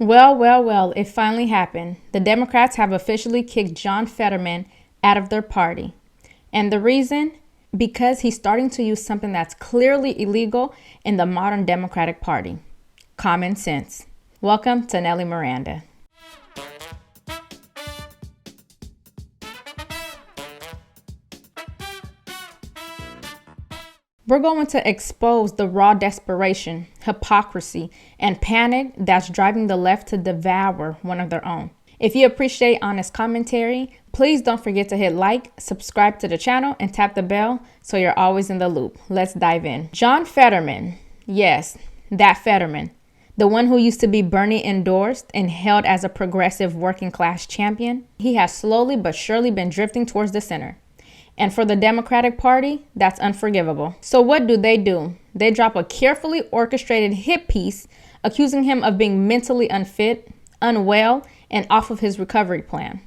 Well, well, well, it finally happened. The Democrats have officially kicked John Fetterman out of their party. And the reason? Because he's starting to use something that's clearly illegal in the modern Democratic Party: common sense. Welcome to Nellie Miranda. We're going to expose the raw desperation, hypocrisy, and panic that's driving the left to devour one of their own. If you appreciate honest commentary, please don't forget to hit like, subscribe to the channel, and tap the bell so you're always in the loop. Let's dive in. John Fetterman. Yes, that Fetterman. The one who used to be Bernie endorsed and held as a progressive working class champion. He has slowly but surely been drifting towards the center. And for the Democratic Party, that's unforgivable. So what do? They drop a carefully orchestrated hit piece accusing him of being mentally unfit, unwell, and off of his recovery plan.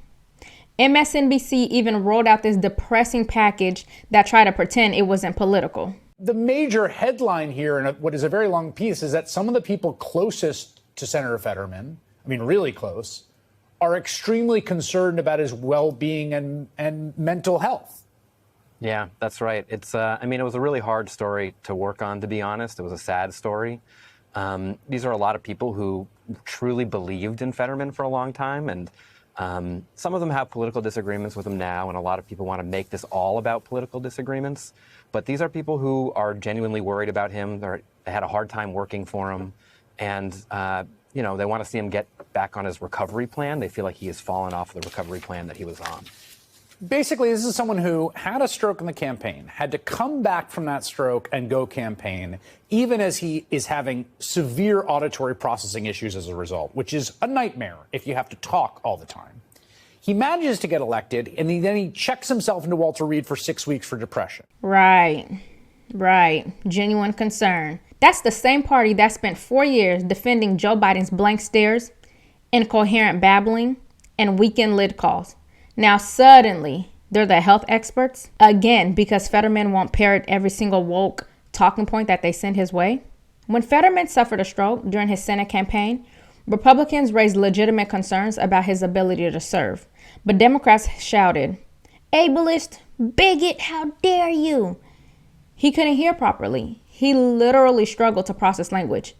MSNBC even rolled out this depressing package that tried to pretend it wasn't political. The major headline here in what is a very long piece is that some of the people closest to Senator Fetterman, I mean really close, are extremely concerned about his well-being and mental health. Yeah, that's right. It was a really hard story to work on, to be honest. It was a sad story. These are a lot of people who truly believed in Fetterman for a long time, and some of them have political disagreements with him now, and a lot of people want to make this all about political disagreements. But these are people who are genuinely worried about him. They had a hard time working for him, and they want to see him get back on his recovery plan. They feel like he has fallen off the recovery plan that he was on. Basically, this is someone who had a stroke in the campaign, had to come back from that stroke and go campaign, even as he is having severe auditory processing issues as a result, which is a nightmare if you have to talk all the time. He manages to get elected, and then he checks himself into Walter Reed for 6 weeks for depression. Right. Genuine concern. That's the same party that spent 4 years defending Joe Biden's blank stares, incoherent babbling, and weekend lid calls. Now, suddenly, they're the health experts, again, because Fetterman won't parrot every single woke talking point that they send his way. When Fetterman suffered a stroke during his Senate campaign, Republicans raised legitimate concerns about his ability to serve. But Democrats shouted, "Ableist, bigot, how dare you!" He couldn't hear properly. He literally struggled to process language.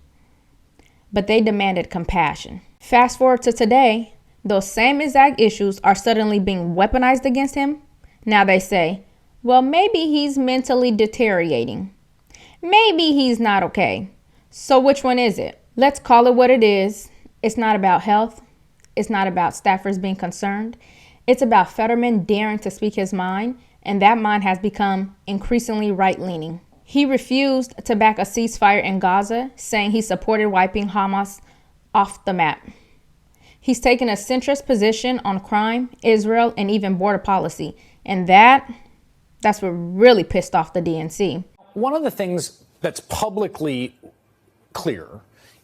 But they demanded compassion. Fast forward to today. Those same exact issues are suddenly being weaponized against him. Now they say, well, maybe he's mentally deteriorating. Maybe he's not okay. So which one is it? Let's call it what it is. It's not about health. It's not about staffers being concerned. It's about Fetterman daring to speak his mind, and that mind has become increasingly right-leaning. He refused to back a ceasefire in Gaza, saying he supported wiping Hamas off the map. He's taken a centrist position on crime, Israel, and even border policy. And that's what really pissed off the DNC. One of the things that's publicly clear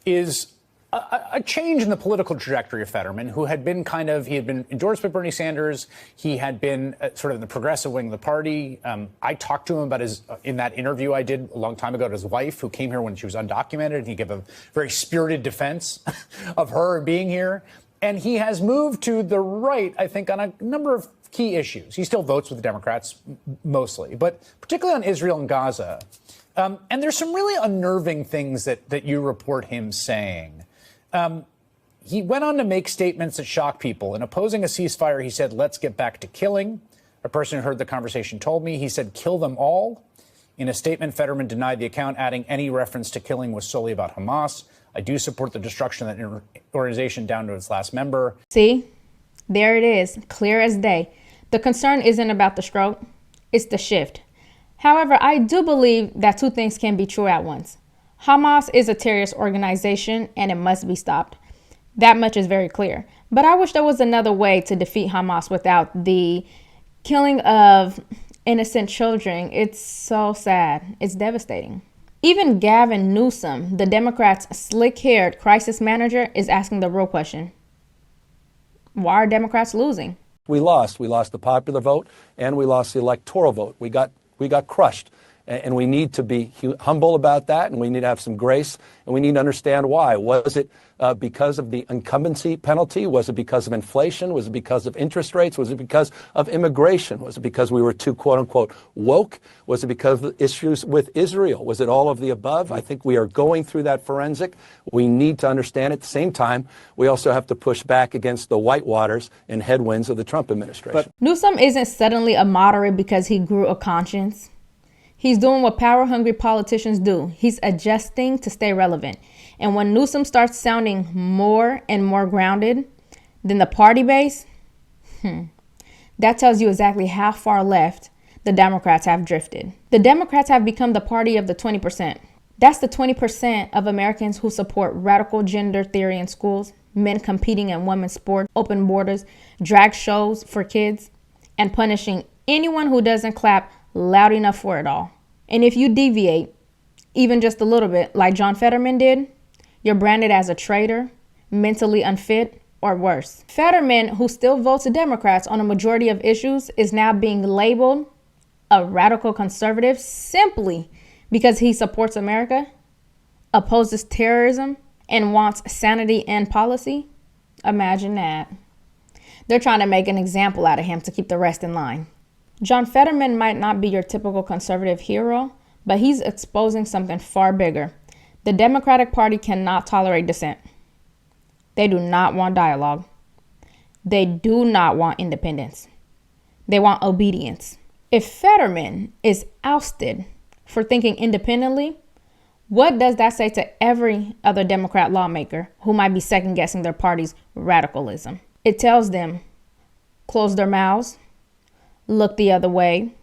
is a change in the political trajectory of Fetterman, who had been he had been endorsed by Bernie Sanders. He had been sort of in the progressive wing of the party. I talked to him about in that interview I did a long time ago to his wife, who came here when she was undocumented, and he gave a very spirited defense of her being here. And he has moved to the right, I think, on a number of key issues. He still votes with the Democrats mostly, but particularly on Israel and Gaza. And there's some really unnerving things that you report him saying. He went on to make statements that shock people. In opposing a ceasefire, he said, let's get back to killing. A person who heard the conversation told me, he said, kill them all. In a statement, Fetterman denied the account, adding any reference to killing was solely about Hamas. I do support the destruction of that organization down to its last member. See, there it is, clear as day. The concern isn't about the stroke, it's the shift. However, I do believe that two things can be true at once. Hamas is a terrorist organization and it must be stopped. That much is very clear. But I wish there was another way to defeat Hamas without the killing of innocent children. It's so sad. It's devastating. Even Gavin Newsom, the Democrats' slick-haired crisis manager, is asking the real question. Why are Democrats losing? We lost. We lost the popular vote and we lost the electoral vote. We got crushed. And we need to be humble about that, and we need to have some grace, and we need to understand why. Was it because of the incumbency penalty? Was it because of inflation? Was it because of interest rates? Was it because of immigration? Was it because we were too, quote unquote, woke? Was it because of issues with Israel? Was it all of the above? I think we are going through that forensic. We need to understand at the same time, we also have to push back against the whitewaters and headwinds of the Trump administration. Newsom isn't suddenly a moderate because he grew a conscience. He's doing what power-hungry politicians do. He's adjusting to stay relevant. And when Newsom starts sounding more and more grounded than the party base, that tells you exactly how far left the Democrats have drifted. The Democrats have become the party of the 20%. That's the 20% of Americans who support radical gender theory in schools, men competing in women's sports, open borders, drag shows for kids, and punishing anyone who doesn't clap loud enough for it all. And if you deviate, even just a little bit, like John Fetterman did, you're branded as a traitor, mentally unfit, or worse. Fetterman, who still votes Democrats on a majority of issues, is now being labeled a radical conservative simply because he supports America, opposes terrorism, and wants sanity in policy. Imagine that. They're trying to make an example out of him to keep the rest in line. John Fetterman might not be your typical conservative hero, but he's exposing something far bigger. The Democratic Party cannot tolerate dissent. They do not want dialogue. They do not want independence. They want obedience. If Fetterman is ousted for thinking independently, what does that say to every other Democrat lawmaker who might be second-guessing their party's radicalism? It tells them, close their mouths, look the other way,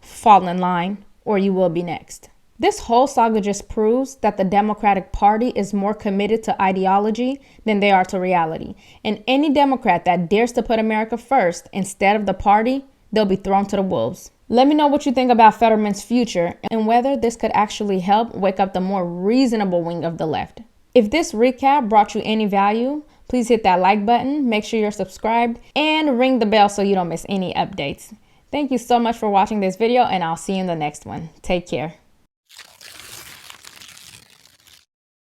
fall in line, or you will be next. This whole saga just proves that the Democratic Party is more committed to ideology than they are to reality. And any Democrat that dares to put America first instead of the party, they'll be thrown to the wolves. Let me know what you think about Fetterman's future and whether this could actually help wake up the more reasonable wing of the left. If this recap brought you any value, please hit that like button, make sure you're subscribed, and ring the bell so you don't miss any updates. Thank you so much for watching this video, and I'll see you in the next one. Take care.